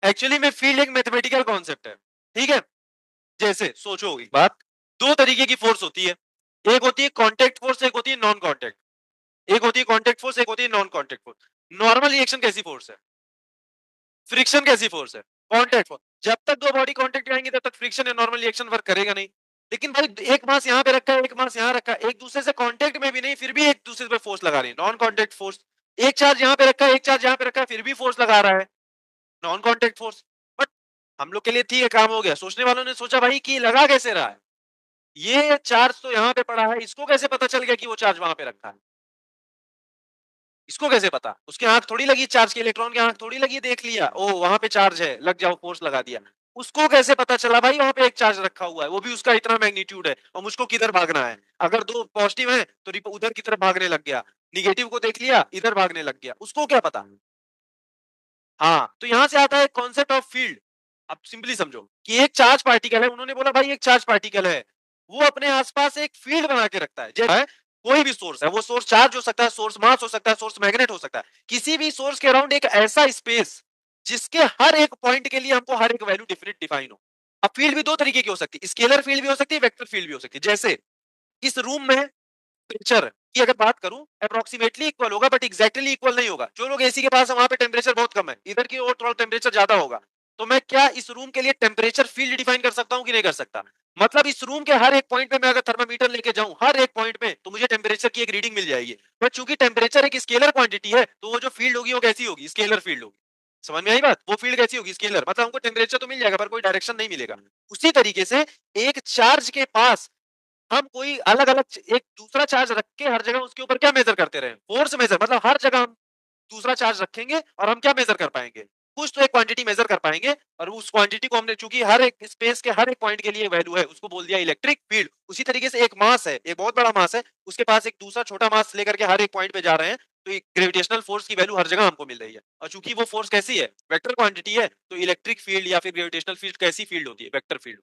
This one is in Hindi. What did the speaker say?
एक्चुअली में फील्ड एक मैथमेटिकल कॉन्सेप्ट है, ठीक है। जैसे सोचो एक बात, दो तरीके की फोर्स होती है, एक होती है कांटेक्ट फोर्स, एक होती है नॉन कांटेक्ट। एक होती है कांटेक्ट फोर्स, एक होती है non contact force. Normal reaction कैसी फोर्स है? फ्रिक्शन कैसी फोर्स है? Contact force. जब तक दो बॉडी कांटेक्ट में आएंगे तब तक फ्रिक्शन या नॉर्मल रिएक्शन वर्क करेगा नहीं। लेकिन भाई एक मास यहाँ पे रखा है, एक मास यहाँ रखा है, एक दूसरे से कांटेक्ट में भी नहीं, फिर भी एक दूसरे पे फोर्स लगा रही है, नॉन कांटेक्ट फोर्स। एक चार्ज यहाँ पे रखा है, एक चार्ज यहाँ पे रखा है, फिर भी फोर्स लगा रहा है, नॉन कांटेक्ट फोर्स। बट हम लोग के लिए ठीक है, काम हो गया। सोचने वालों ने सोचा भाई कि लगा कैसे रहा है, ये चार्ज तो यहाँ पे पड़ा है, इसको कैसे पता चल गया कि वो चार्ज वहां पे रखा है? इसको कैसे पता? उसके आंख थोड़ी लगी, चार्ज के इलेक्ट्रॉन की आंख थोड़ी लगी, देख लिया ओ वहां पे चार्ज है, लग जाओ, फोर्स लगा दिया। उसको कैसे पता चला भाई वहां पे एक चार्ज रखा हुआ है, वो भी उसका इतना मैग्नीट्यूड है, और मुझको किधर भागना है? अगर दो पॉजिटिव है तो उधर की तरफ भागने लग गया, निगेटिव को देख लिया इधर भागने लग गया, उसको क्या पता? हाँ, तो यहां से आता है कॉन्सेप्ट ऑफ फील्ड। अब सिंपली समझो कि एक चार्ज पार्टिकल है, उन्होंने बोला भाई एक चार्ज पार्टिकल है, वो अपने आसपास एक फील्ड बना के रखता है। जैसे कोई भी सोर्स है, वो सोर्स चार्ज हो सकता है, सोर्स मास हो सकता है, सोर्स मैग्नेट हो सकता है, किसी भी सोर्स के अराउंड एक ऐसा स्पेस जिसके हर एक पॉइंट के लिए हमको हर एक वैल्यू डिफरेंट डिफाइन हो। अब फील्ड भी दो तरीके की हो सकती है, स्केलर फील्ड भी हो सकती है, वेक्टर फील्ड भी हो सकती है। जैसे इस रूम में टेम्परेचर की अगर बात करूं, अप्रोक्सीमेटली इक्वल होगा, बट एग्जैक्टली इक्वल नहीं होगा। जो लोग एसी के पास है वहां पे टेम्परेचर बहुत कम है, इधर की ओर थोड़ा टेम्परेचर ज्यादा होगा। तो मैं क्या इस रूम के लिए टेम्परेचर फील्ड डिफाइन कर सकता हूं कि नहीं कर सकता? मतलब इस रूम के हर एक पॉइंट पे मैं अगर थर्मामीटर लेके जाऊं हर एक पॉइंट पे, तो मुझे टेम्परेचर की एक रीडिंग मिल जाएगी। बट चूंकि टेम्परेचर एक स्केलर क्वांटिटी है, तो वो जो फील्ड होगी वो कैसी होगी? स्केलर फील्ड होगी। समझ में आई बात? वो फील्ड कैसी होगी? स्केलर। मतलब हमको टेम्परेचर तो मिल जाएगा पर कोई डायरेक्शन नहीं मिलेगा। उसी तरीके से एक चार्ज के पास हम कोई अलग अलग एक दूसरा चार्ज रख के हर जगह उसके ऊपर क्या मेजर करते रहे? Force majeure. मतलब हर जगह हम दूसरा चार्ज रखेंगे और हम क्या मेजर कर पाएंगे? कुछ तो एक क्वांटिटी मेजर कर पाएंगे, और उस क्वांटिटी को हमने, चूंकि हर एक स्पेस के हर एक पॉइंट के लिए वैल्यू है, उसको बोल दिया इलेक्ट्रिक फील्ड। उसी तरीके से एक मास है, एक बहुत बड़ा मास है, उसके पास एक दूसरा छोटा मास लेकर के हर एक पॉइंट पे जा रहे हैं, तो ग्रेविटेशनल फोर्स की वैल्यू हर जगह हमको मिल रही है। और चूंकि वो फोर्स कैसी है? वेक्टर क्वांटिटी है, तो इलेक्ट्रिक फील्ड या फिर ग्रेविटेशनल फील्ड कैसी फील्ड होती है? Vector field.